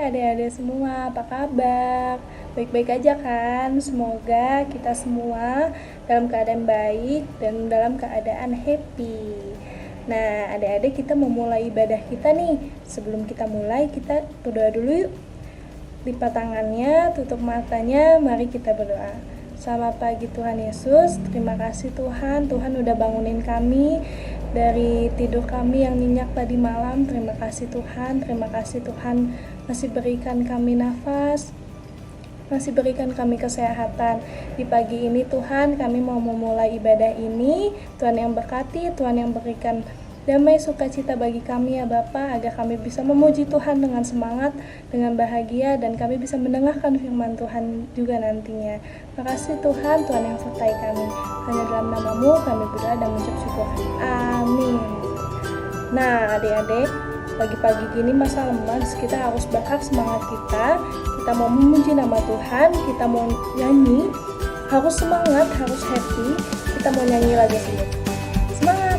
adik-adik semua, apa kabar? Baik-baik aja kan? Semoga kita semua dalam keadaan baik dan dalam keadaan happy. Nah, adik-adik kita mau mulai ibadah kita nih. Sebelum kita mulai, kita berdoa dulu yuk. Lipat tangannya, tutup matanya, mari kita berdoa. Selamat pagi Tuhan Yesus, terima kasih Tuhan udah bangunin kami dari tidur kami yang nyenyak tadi malam. Terima kasih Tuhan masih berikan kami nafas, masih berikan kami kesehatan. Di pagi ini Tuhan, kami mau memulai ibadah ini. Tuhan yang berkati, Tuhan yang berikan damai sukacita bagi kami ya Bapa, agar kami bisa memuji Tuhan dengan semangat, dengan bahagia, dan kami bisa mendengarkan firman Tuhan juga nantinya. Makasih Tuhan yang sertai kami. Hanya dalam namamu kami berdoa dan mengucap syukur. Amin. Nah adik-adik, pagi-pagi gini masa lemas, kita harus bakar semangat kita. Kita mau memuji nama Tuhan, kita mau nyanyi, harus semangat, harus happy. Kita mau nyanyi lagi sedikit. Semangat!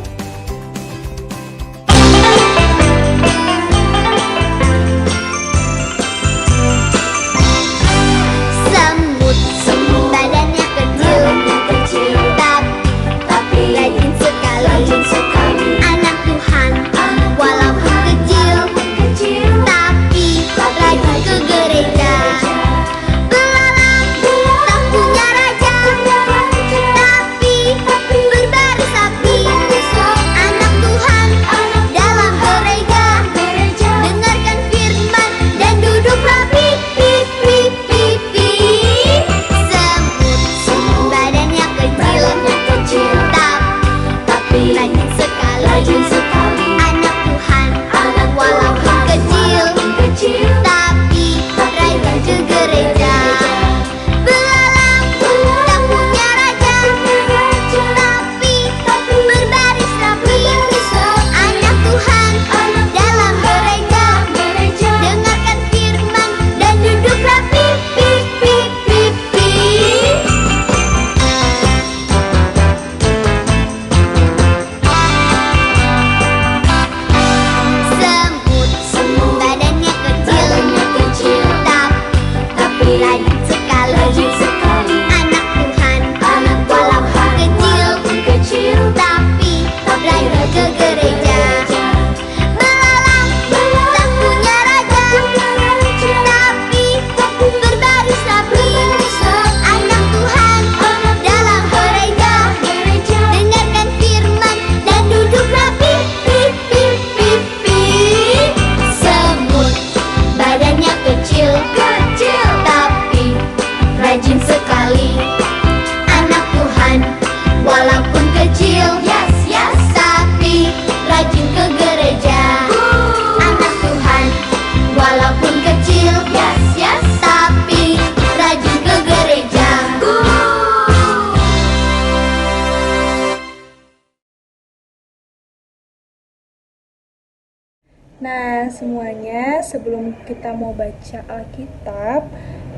Nah semuanya, sebelum kita mau baca Alkitab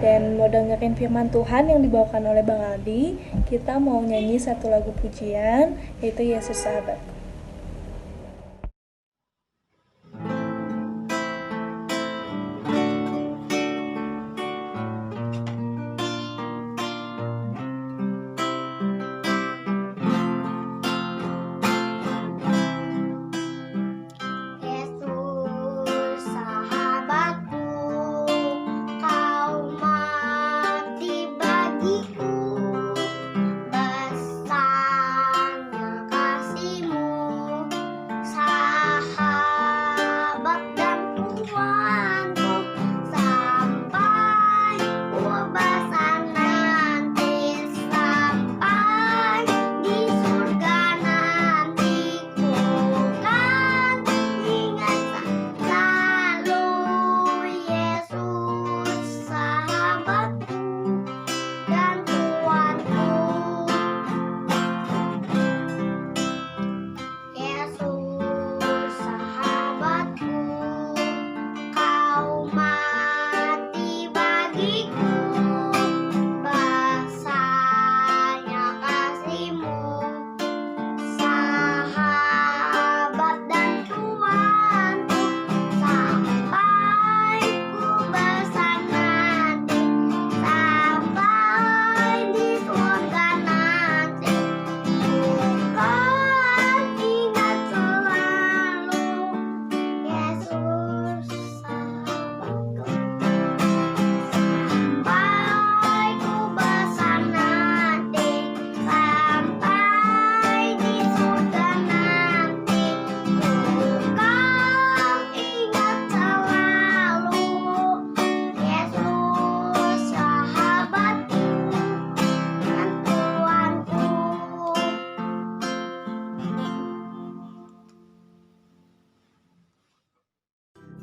dan mau dengerin firman Tuhan yang dibawakan oleh Bang Aldi, kita mau nyanyi satu lagu pujian, yaitu Yesus Sahabatku. Besarnya kasih-Mu.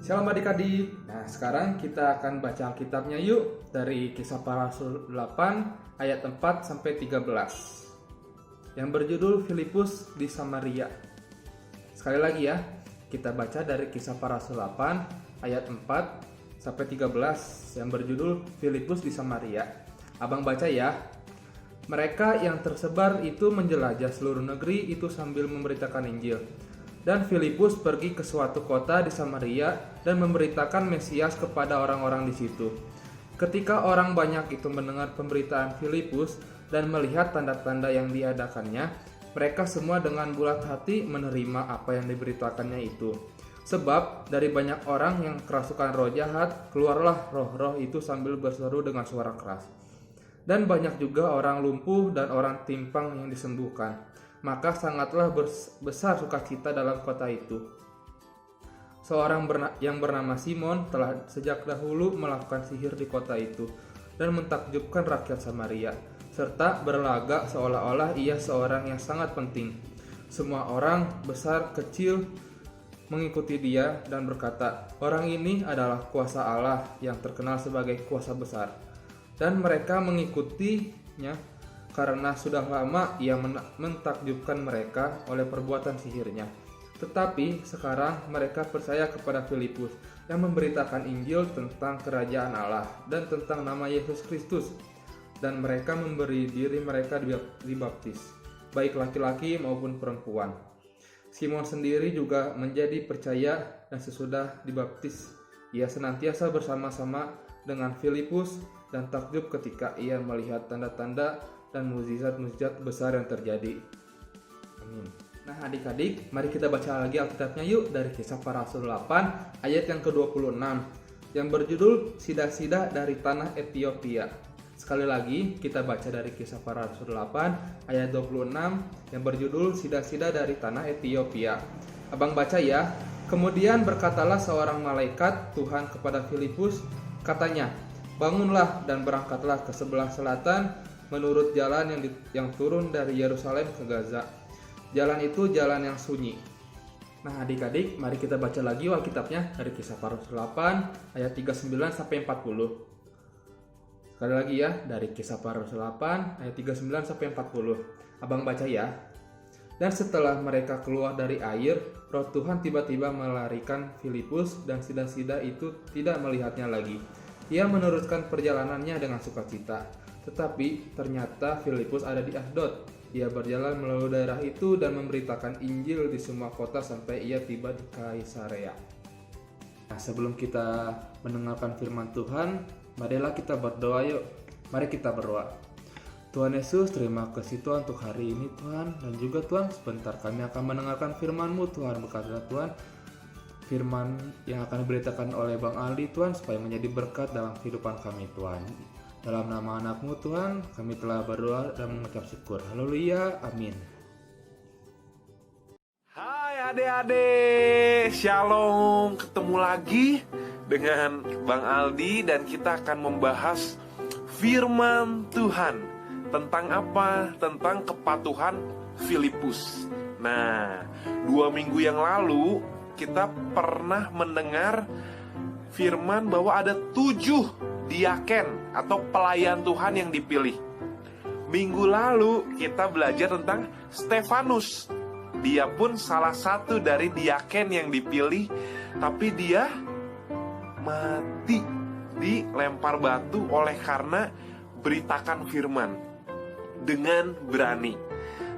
Shalom adik-adik. Nah, sekarang kita akan baca Alkitabnya yuk dari Kisah Para Rasul 8 ayat 4 sampai 13. Yang berjudul Filipus di Samaria. Sekali lagi ya, kita baca dari Kisah Para Rasul 8 ayat 4 sampai 13 yang berjudul Filipus di Samaria. Abang baca ya. Mereka yang tersebar itu menjelajah seluruh negeri itu sambil memberitakan Injil. Dan Filipus pergi ke suatu kota di Samaria dan memberitakan Mesias kepada orang-orang di situ. Ketika orang banyak itu mendengar pemberitaan Filipus dan melihat tanda-tanda yang diadakannya, mereka semua dengan bulat hati menerima apa yang diberitakannya itu. Sebab dari banyak orang yang kerasukan roh jahat, keluarlah roh-roh itu sambil berseru dengan suara keras. Dan banyak juga orang lumpuh dan orang timpang yang disembuhkan. Maka sangatlah besar sukacita dalam kota itu. Seorang yang bernama Simon telah sejak dahulu melakukan sihir di kota itu dan mentakjubkan rakyat Samaria, serta berlagak seolah-olah ia seorang yang sangat penting. Semua orang besar kecil mengikuti dia dan berkata, "Orang ini adalah kuasa Allah yang terkenal sebagai kuasa besar." Dan mereka mengikutinya karena sudah lama ia mentakjubkan mereka oleh perbuatan sihirnya. Tetapi sekarang mereka percaya kepada Filipus yang memberitakan Injil tentang kerajaan Allah dan tentang nama Yesus Kristus. Dan mereka memberi diri mereka dibaptis, baik laki-laki maupun perempuan. Simon sendiri juga menjadi percaya dan sesudah dibaptis, ia senantiasa bersama-sama dengan Filipus dan takjub ketika ia melihat tanda-tanda dan mukjizat-mukjizat besar yang terjadi. Amin. Nah adik-adik, mari kita baca lagi Alkitabnya yuk dari Kisah Para Rasul 8 ayat yang ke-26 yang berjudul Sida-sida dari Tanah Etiopia. Sekali lagi kita baca dari Kisah Para Rasul 8 ayat 26 yang berjudul Sida-sida dari Tanah Etiopia. Abang baca ya. Kemudian berkatalah seorang malaikat Tuhan kepada Filipus, katanya, "Bangunlah dan berangkatlah ke sebelah selatan menurut jalan yang turun dari Yerusalem ke Gaza. Jalan itu jalan yang sunyi." Nah adik-adik, mari kita baca lagi Alkitabnya dari Kisah Para Rasul 8 ayat 39 sampai 40. Sekali lagi ya, dari Kisah Para Rasul 8 ayat 39 sampai 40. Abang baca ya. Dan setelah mereka keluar dari air, Roh Tuhan tiba-tiba melarikan Filipus dan sida-sida itu tidak melihatnya lagi. Ia meneruskan perjalanannya dengan sukacita. Tetapi ternyata Filipus ada di Asdod. Ia berjalan melalui daerah itu dan memberitakan Injil di semua kota sampai ia tiba di Kaisarea. Nah, sebelum kita mendengarkan firman Tuhan, marilah kita berdoa yuk. Mari kita berdoa. Tuhan Yesus, terima kasih Tuhan untuk hari ini Tuhan. Dan juga Tuhan, sebentar kami akan mendengarkan firman-Mu Tuhan. Berkatlah Tuhan, firman yang akan diberitakan oleh Bang Aldi Tuhan, supaya menjadi berkat dalam kehidupan kami Tuhan. Dalam nama anak-Mu Tuhan, kami telah berdoa dan mengucap syukur. Haleluya, amin. Hai adik-adik, shalom. Ketemu lagi dengan Bang Aldi dan kita akan membahas firman Tuhan. Tentang apa? Tentang kepatuhan Filipus. Nah, 2 minggu yang lalu kita pernah mendengar firman bahwa ada 7 diaken atau pelayan Tuhan yang dipilih. Minggu lalu kita belajar tentang Stefanus. Dia pun salah satu dari diaken yang dipilih, tapi dia mati dilempar batu oleh karena beritakan firman dengan berani.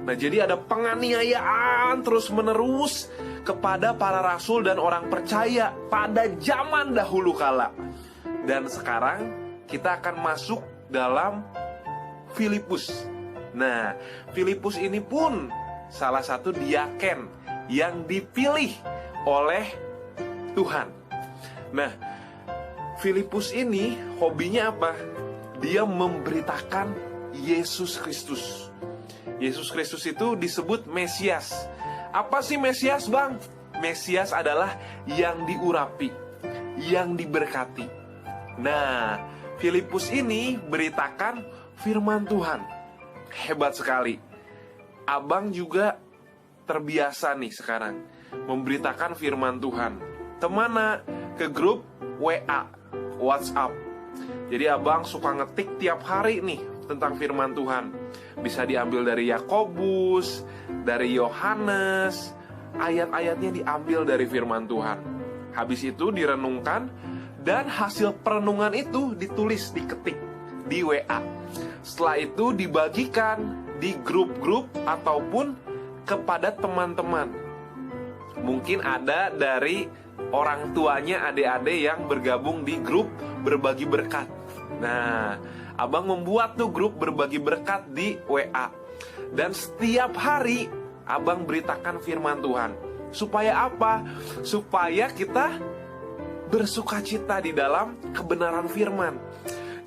Nah, jadi ada penganiayaan terus-menerus kepada para rasul dan orang percaya pada zaman dahulu kala. Dan sekarang kita akan masuk dalam Filipus. Nah, Filipus ini pun salah satu diaken yang dipilih oleh Tuhan. Nah, Filipus ini hobinya apa? Dia memberitakan Yesus Kristus. Yesus Kristus itu disebut Mesias. Apa sih Mesias, Bang? Mesias adalah yang diurapi, yang diberkati. Nah, Filipus ini beritakan firman Tuhan. Hebat sekali. Abang juga terbiasa nih sekarang memberitakan firman Tuhan. Kemana? ke grup WA, WhatsApp. Jadi abang suka ngetik tiap hari nih tentang firman Tuhan. Bisa diambil dari Yakobus, dari Yohanes, ayat-ayatnya diambil dari firman Tuhan. Habis itu direnungkan, dan hasil perenungan itu ditulis, diketik di WA. Setelah itu dibagikan di grup-grup ataupun kepada teman-teman. Mungkin ada dari orang tuanya adik-adik yang bergabung di grup berbagi berkat. Nah, abang membuat tuh grup berbagi berkat di WA. Dan setiap hari abang beritakan firman Tuhan. Supaya apa? Supaya kita bersukacita di dalam kebenaran firman.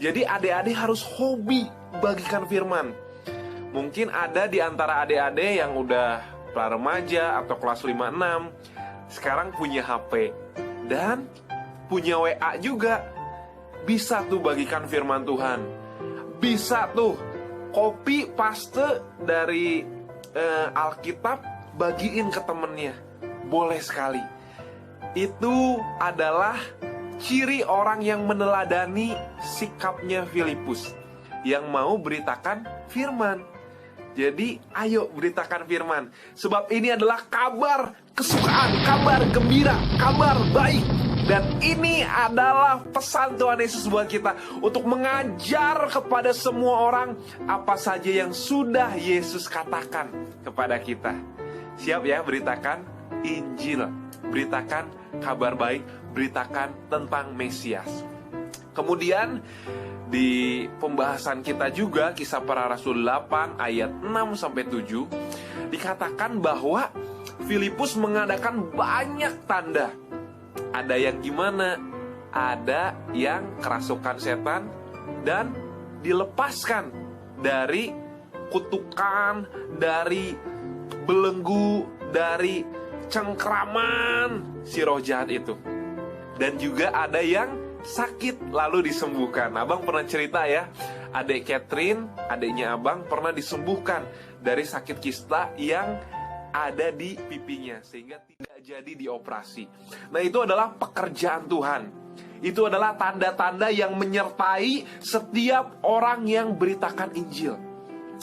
Jadi adik-adik harus hobi bagikan firman. Mungkin ada di antara adik-adik yang udah pra remaja atau kelas 5-6 sekarang punya HP dan punya WA juga. Bisa tuh bagikan firman Tuhan. Bisa tuh copy paste dari Alkitab bagiin ke temennya. Boleh sekali. Itu adalah ciri orang yang meneladani sikapnya Filipus, yang mau beritakan firman. Jadi ayo beritakan firman. Sebab ini adalah kabar kesukaan, kabar gembira, kabar baik. Dan ini adalah pesan Tuhan Yesus buat kita, untuk mengajar kepada semua orang apa saja yang sudah Yesus katakan kepada kita. Siap ya beritakan Injil, beritakan kabar baik, beritakan tentang Mesias. Kemudian di pembahasan kita juga Kisah Para Rasul 8 ayat 6-7 dikatakan bahwa Filipus mengadakan banyak tanda. Ada yang gimana? Ada yang kerasukan setan dan dilepaskan dari kutukan, dari belenggu, dari cengkraman si roh jahat itu. Dan juga ada yang sakit lalu disembuhkan. Abang pernah cerita ya, adik Catherine, adiknya abang pernah disembuhkan dari sakit kista yang ada di pipinya, sehingga tidak jadi dioperasi. Nah, itu adalah pekerjaan Tuhan. Itu adalah tanda-tanda yang menyertai setiap orang yang beritakan Injil.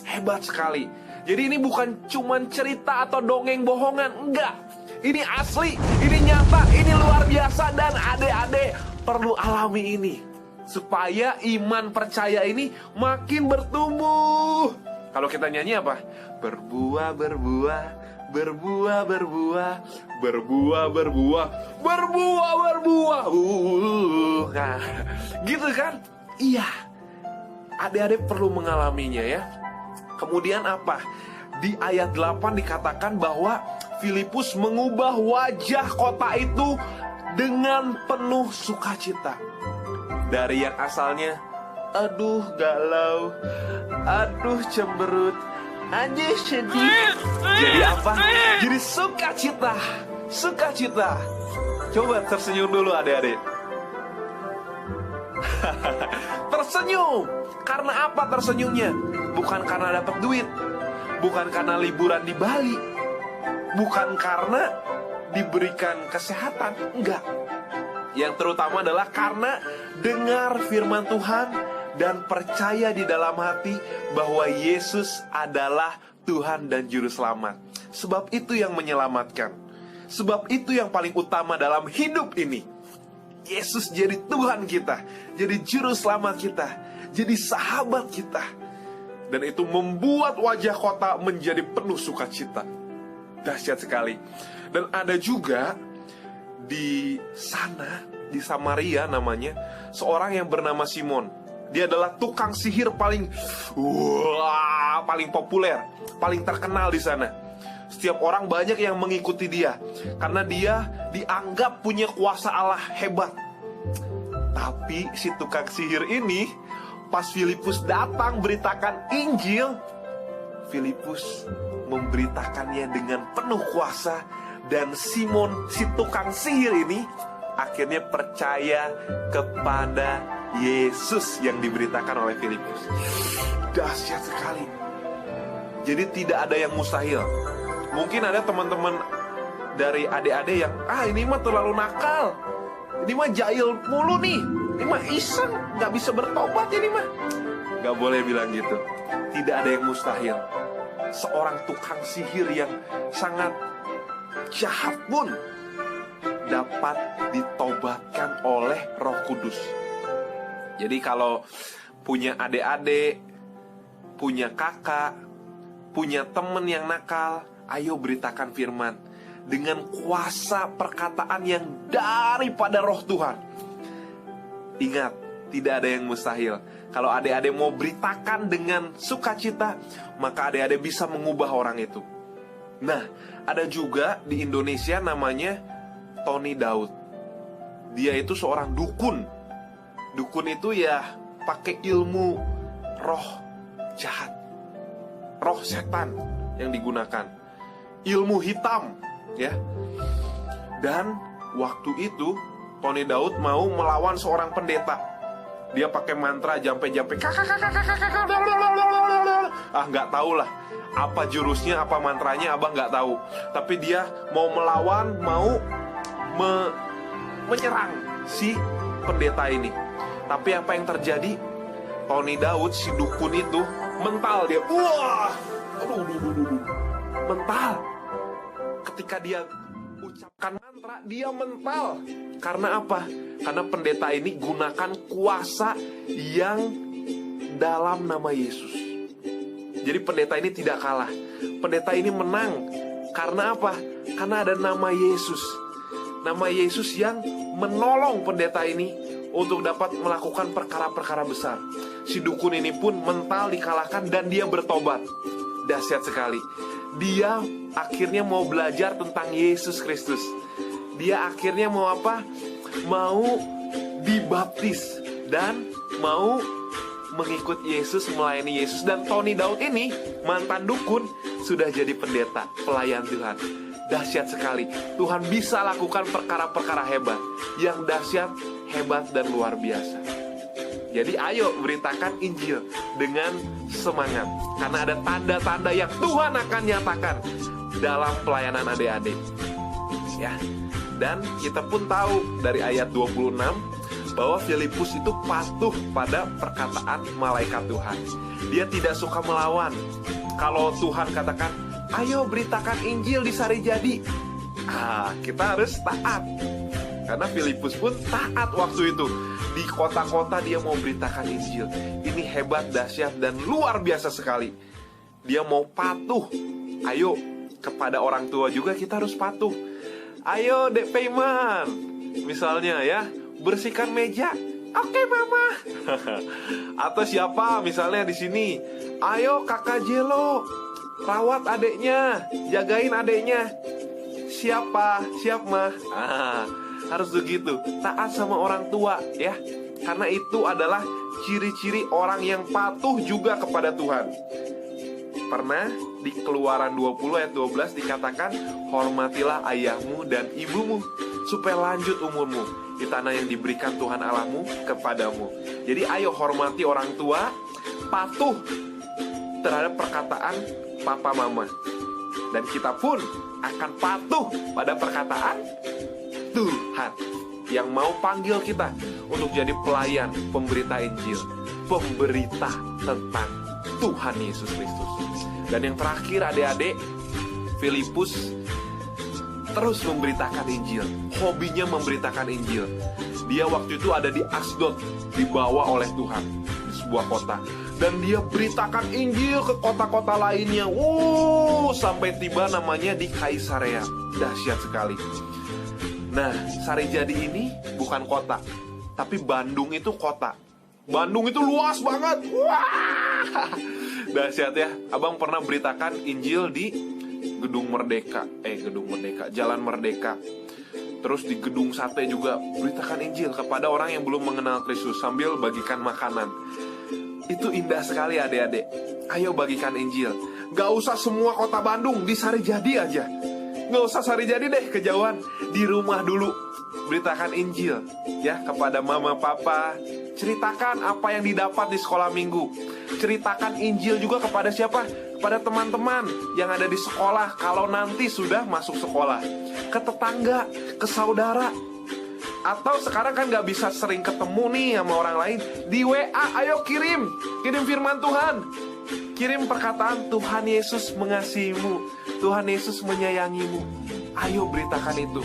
Hebat sekali. Jadi ini bukan cuman cerita atau dongeng bohongan, enggak. Ini asli, ini nyata, ini luar biasa. Dan adik-adik perlu alami ini, supaya iman percaya ini makin bertumbuh. Kalau kita nyanyi apa? Berbuah, berbuah, berbuah, berbuah, berbuah, berbuah, berbuah, berbuah. Nah, gitu kan? Iya, adik-adik perlu mengalaminya ya. Kemudian apa? Di ayat 8 dikatakan bahwa Filipus mengubah wajah kota itu dengan penuh sukacita. Dari yang asalnya, aduh galau, aduh cemberut, aduh sedih, jadi apa? Jadi sukacita, sukacita. Coba tersenyum dulu adik-adik. Tersenyum. Karena apa tersenyumnya? Bukan karena dapat duit, bukan karena liburan di Bali, bukan karena diberikan kesehatan, enggak. Yang terutama adalah karena dengar firman Tuhan dan percaya di dalam hati bahwa Yesus adalah Tuhan dan Juru Selamat. Sebab itu yang menyelamatkan. Sebab itu yang paling utama dalam hidup ini. Yesus jadi Tuhan kita, jadi Juru Selamat kita, jadi sahabat kita. Dan itu membuat wajah kota menjadi penuh sukacita. Dahsyat sekali. Dan ada juga di sana, di Samaria namanya, seorang yang bernama Simon. Dia adalah tukang sihir paling populer, paling terkenal di sana. Setiap orang banyak yang mengikuti dia karena dia dianggap punya kuasa Allah hebat. Tapi si tukang sihir ini, pas Filipus datang beritakan Injil, Filipus memberitakannya dengan penuh kuasa. Dan Simon, si tukang sihir ini, akhirnya percaya kepada Yesus yang diberitakan oleh Filipus. Dahsyat sekali. Jadi tidak ada yang mustahil. Mungkin ada teman-teman dari adik-adik yang ini mah terlalu nakal, Ini mah jahil mulu nih. Ini mah iseng, nggak bisa bertobat ini mah. Nggak boleh bilang gitu. Tidak ada yang mustahil. Seorang tukang sihir yang sangat jahat pun dapat ditobatkan oleh Roh Kudus. Jadi kalau punya adik-adik, punya kakak, punya teman yang nakal, ayo beritakan firman dengan kuasa perkataan yang daripada Roh Tuhan. Ingat, tidak ada yang mustahil. Kalau adik-adik mau beritakan dengan sukacita, maka adik-adik bisa mengubah orang itu. Nah, ada juga di Indonesia namanya Tony Daud. Dia itu seorang dukun. Dukun itu ya pakai ilmu roh jahat, roh setan yang digunakan, ilmu hitam, ya. Dan waktu itu Tony Daud mau melawan seorang pendeta. Dia pakai mantra jampe-jampe, nggak tahu lah apa jurusnya, apa mantranya, abang nggak tahu. Tapi dia mau melawan, mau menyerang si pendeta ini. Tapi apa yang terjadi? Tony Daud, si dukun itu mental dia. Wah, mental. Ketika dia ucapkan mantra, dia mental. Karena apa? Karena pendeta ini gunakan kuasa yang dalam nama Yesus. Jadi pendeta ini tidak kalah. Pendeta ini menang. Karena apa? Karena ada nama Yesus. Nama Yesus yang menolong pendeta ini untuk dapat melakukan perkara-perkara besar. Si dukun ini pun mental dikalahkan dan dia bertobat. Dahsyat sekali. Dia akhirnya mau belajar tentang Yesus Kristus. Dia akhirnya mau apa? Mau dibaptis dan mau mengikut Yesus, melayani Yesus. Dan Tony Daud ini, mantan dukun, sudah jadi pendeta, pelayan Tuhan. Dahsyat sekali. Tuhan bisa lakukan perkara-perkara hebat, yang dahsyat, hebat, dan luar biasa. Jadi ayo beritakan Injil dengan semangat, karena ada tanda-tanda yang Tuhan akan nyatakan dalam pelayanan adik-adik, ya. Dan kita pun tahu dari ayat 26 bahwa Filipus itu patuh pada perkataan malaikat Tuhan. Dia tidak suka melawan. Kalau Tuhan katakan, ayo beritakan Injil di Sarijadi, kita harus taat. Karena Filipus pun taat waktu itu. Di kota-kota dia mau beritakan Injil. Ini hebat, dahsyat, dan luar biasa sekali. Dia mau patuh. Ayo, kepada orang tua juga kita harus patuh. Ayo Dek Peiman, misalnya ya, bersihkan meja. Oke Mama. Atau siapa misalnya di sini, ayo Kakak Jelo, rawat adeknya, jagain adeknya. Siapa? Siap Mah. Harus begitu, taat sama orang tua ya. Karena itu adalah ciri-ciri orang yang patuh juga kepada Tuhan. Pernah di Keluaran 20 ayat 12 dikatakan, hormatilah ayahmu dan ibumu supaya lanjut umurmu di tanah yang diberikan Tuhan Allahmu kepadamu. Jadi ayo hormati orang tua, patuh terhadap perkataan papa mama. Dan kita pun akan patuh pada perkataan Tuhan yang mau panggil kita untuk jadi pelayan, pemberita Injil, pemberita tentang Tuhan Yesus Kristus. Dan yang terakhir adik-adik, Filipus terus memberitakan Injil. Hobinya memberitakan Injil. Dia waktu itu ada di Asdod, dibawa oleh Tuhan di sebuah kota. Dan dia beritakan Injil ke kota-kota lainnya. Sampai tiba namanya di Kaisarea. Dahsyat sekali. Nah, Sarijadi ini bukan kota, tapi Bandung itu kota. Bandung itu luas banget. Wah, dahsyat ya. Abang pernah beritakan Injil di Gedung Merdeka, Jalan Merdeka. Terus di Gedung Sate juga beritakan Injil kepada orang yang belum mengenal Kristus sambil bagikan makanan. Itu indah sekali adik-adik. Ayo bagikan Injil. Gak usah semua kota Bandung, di Sarijadi aja. Gak usah Sarijadi deh, kejauhan. Di rumah dulu beritakan Injil ya kepada mama papa. Ceritakan apa yang didapat di sekolah minggu. Ceritakan Injil juga kepada siapa? Kepada teman-teman yang ada di sekolah kalau nanti sudah masuk sekolah. Ke tetangga, ke saudara. Atau sekarang kan gak bisa sering ketemu nih sama orang lain, di WA ayo kirim firman Tuhan. Kirim perkataan Tuhan Yesus mengasihimu, Tuhan Yesus menyayangimu. Ayo beritakan itu.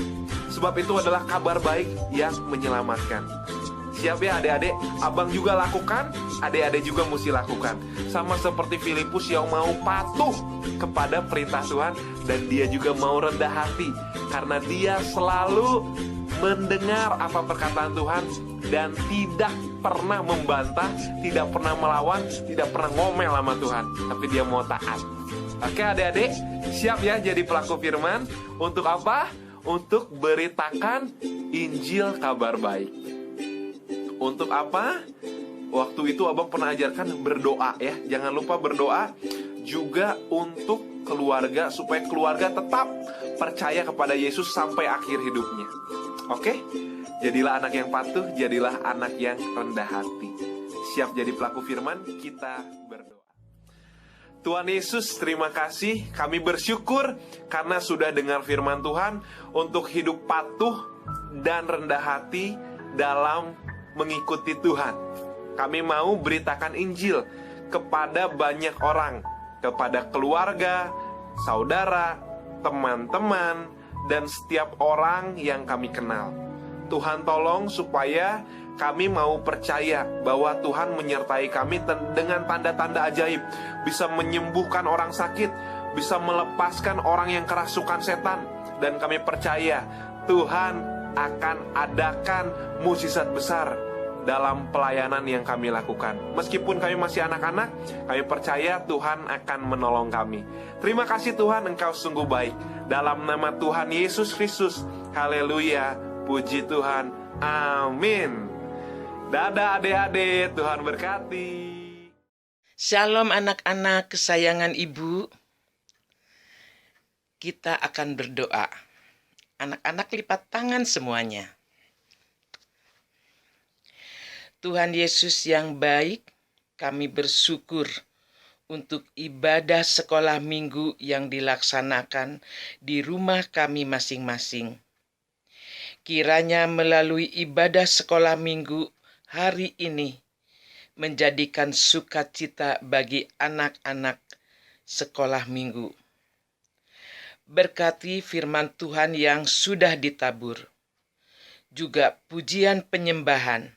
Sebab itu adalah kabar baik yang menyelamatkan. Siap ya adik-adik? Abang juga lakukan, adik-adik juga mesti lakukan. Sama seperti Filipus yang mau patuh kepada perintah Tuhan, dan dia juga mau rendah hati karena dia selalu mendengar apa perkataan Tuhan dan tidak pernah membantah, tidak pernah melawan, tidak pernah ngomel sama Tuhan, tapi dia mau taat. Oke adik-adik, siap ya jadi pelaku firman? Untuk apa? Untuk beritakan Injil kabar baik. Untuk apa? Waktu itu abang pernah ajarkan berdoa ya. Jangan lupa berdoa juga untuk keluarga, supaya keluarga tetap percaya kepada Yesus sampai akhir hidupnya. Oke? Jadilah anak yang patuh, jadilah anak yang rendah hati. Siap jadi pelaku firman? Kita berdoa. Tuhan Yesus, terima kasih. Kami bersyukur karena sudah dengar firman Tuhan untuk hidup patuh dan rendah hati dalam mengikuti Tuhan. Kami mau beritakan Injil kepada banyak orang, kepada keluarga, saudara, teman-teman, dan setiap orang yang kami kenal. Tuhan tolong supaya kami mau percaya bahwa Tuhan menyertai kami dengan tanda-tanda ajaib, bisa menyembuhkan orang sakit, bisa melepaskan orang yang kerasukan setan. Dan kami percaya Tuhan akan adakan mukjizat besar dalam pelayanan yang kami lakukan. Meskipun kami masih anak-anak, kami percaya Tuhan akan menolong kami. Terima kasih Tuhan, Engkau sungguh baik. Dalam nama Tuhan Yesus Kristus, haleluya, puji Tuhan, amin. Dadah adik-adik, Tuhan berkati. Shalom anak-anak kesayangan ibu. Kita akan berdoa. Anak-anak lipat tangan semuanya. Tuhan Yesus yang baik, kami bersyukur untuk ibadah sekolah minggu yang dilaksanakan di rumah kami masing-masing. Kiranya melalui ibadah sekolah minggu hari ini menjadikan sukacita bagi anak-anak sekolah minggu. Berkati firman Tuhan yang sudah ditabur, juga pujian penyembahan,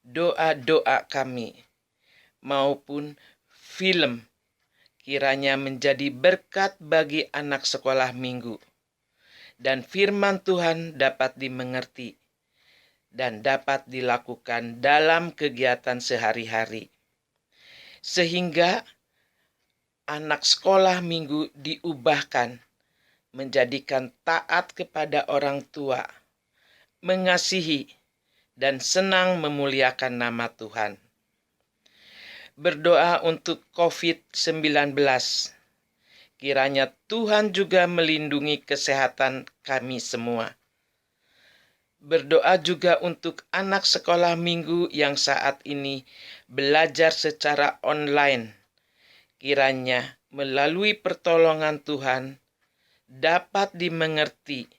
doa-doa kami, maupun film, kiranya menjadi berkat bagi anak sekolah minggu, dan firman Tuhan dapat dimengerti dan dapat dilakukan dalam kegiatan sehari-hari, sehingga anak sekolah minggu diubahkan menjadikan taat kepada orang tua, mengasihi, dan senang memuliakan nama Tuhan. Berdoa untuk COVID-19. Kiranya Tuhan juga melindungi kesehatan kami semua. Berdoa juga untuk anak sekolah minggu yang saat ini belajar secara online. Kiranya melalui pertolongan Tuhan dapat dimengerti,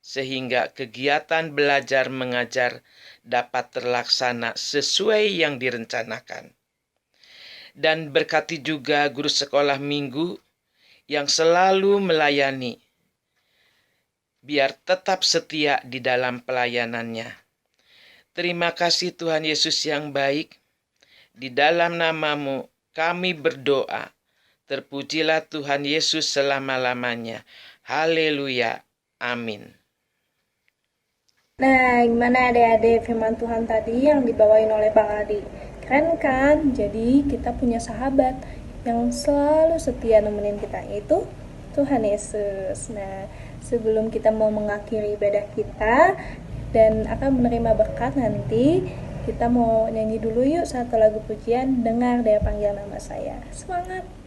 sehingga kegiatan belajar mengajar dapat terlaksana sesuai yang direncanakan. Dan berkati juga guru sekolah minggu yang selalu melayani, biar tetap setia di dalam pelayanannya. Terima kasih Tuhan Yesus yang baik. Di dalam nama-Mu kami berdoa. Terpujilah Tuhan Yesus selama-lamanya. Haleluya. Amin. Nah, gimana adik-adik firman Tuhan tadi yang dibawain oleh Bang Adi? Keren kan? Jadi kita punya sahabat yang selalu setia nemenin kita, yaitu Tuhan Yesus. Nah, sebelum kita mau mengakhiri ibadah kita dan akan menerima berkat nanti, kita mau nyanyi dulu yuk satu lagu pujian, Dengar Dia Panggil Nama Saya. Semangat!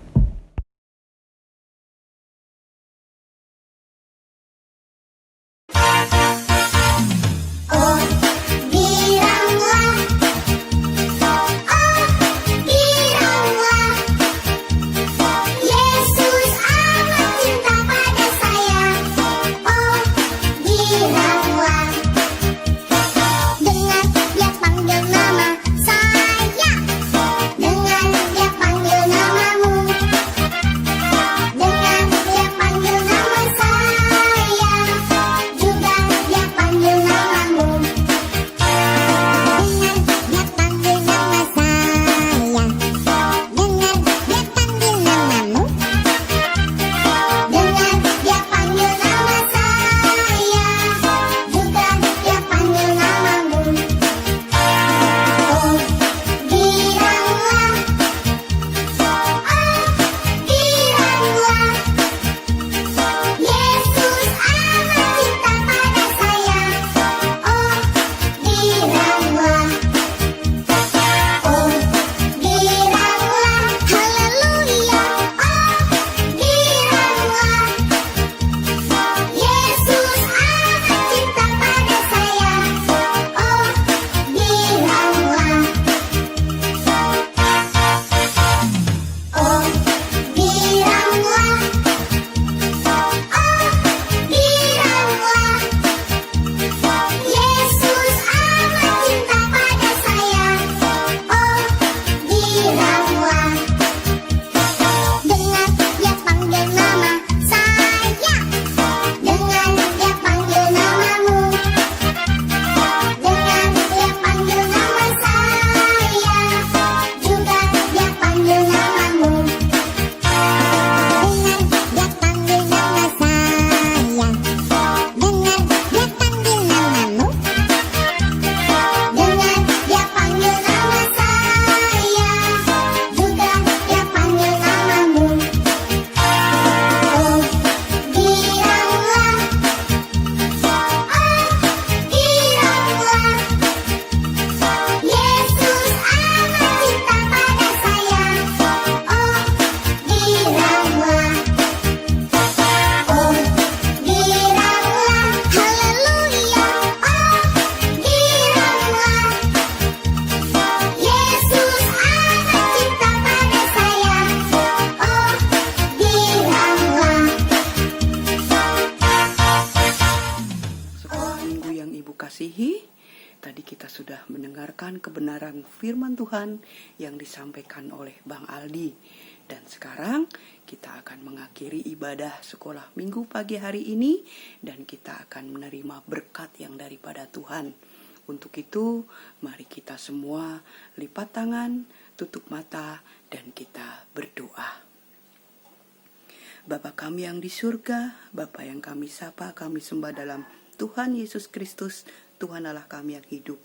kasihi, tadi kita sudah mendengarkan kebenaran firman Tuhan yang disampaikan oleh Bang Aldi. Dan sekarang kita akan mengakhiri ibadah sekolah minggu pagi hari ini dan kita akan menerima berkat yang daripada Tuhan. Untuk itu, mari kita semua lipat tangan, tutup mata, dan kita berdoa. Bapa kami yang di surga, Bapa yang kami sapa, kami sembah dalam Tuhan Yesus Kristus, Tuhan Allah kami yang hidup.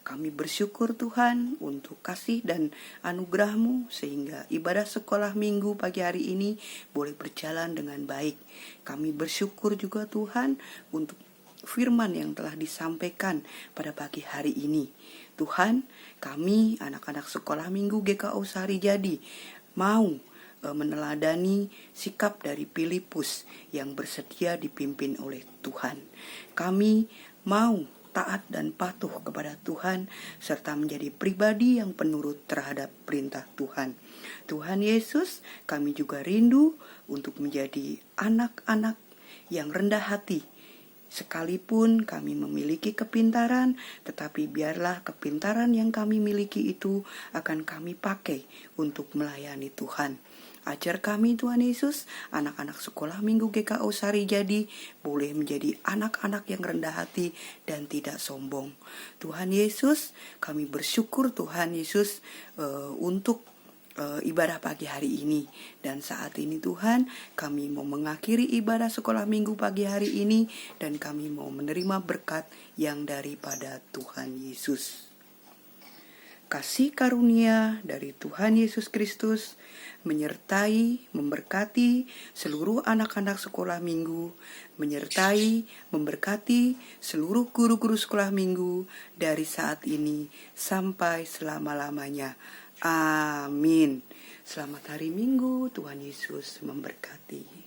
Kami bersyukur Tuhan untuk kasih dan anugerah-Mu sehingga ibadah sekolah minggu pagi hari ini boleh berjalan dengan baik. Kami bersyukur juga Tuhan untuk firman yang telah disampaikan pada pagi hari ini. Tuhan, kami anak-anak sekolah minggu GKO Sari Jadi mau meneladani sikap dari Filipus yang bersedia dipimpin oleh Tuhan. Kami mau taat dan patuh kepada Tuhan serta menjadi pribadi yang penurut terhadap perintah Tuhan. Tuhan Yesus, kami juga rindu untuk menjadi anak-anak yang rendah hati. Sekalipun kami memiliki kepintaran, tetapi biarlah kepintaran yang kami miliki itu akan kami pakai untuk melayani Tuhan. Ajar kami Tuhan Yesus, anak-anak sekolah minggu GKO Sari Jadi boleh menjadi anak-anak yang rendah hati dan tidak sombong. Tuhan Yesus, kami bersyukur Tuhan Yesus untuk ibadah pagi hari ini. Dan saat ini Tuhan, kami mau mengakhiri ibadah sekolah minggu pagi hari ini dan kami mau menerima berkat yang daripada Tuhan Yesus. Kasih karunia dari Tuhan Yesus Kristus menyertai, memberkati seluruh anak-anak sekolah minggu, menyertai, memberkati seluruh guru-guru sekolah minggu dari saat ini sampai selama-lamanya. Amin. Selamat hari Minggu, Tuhan Yesus memberkati.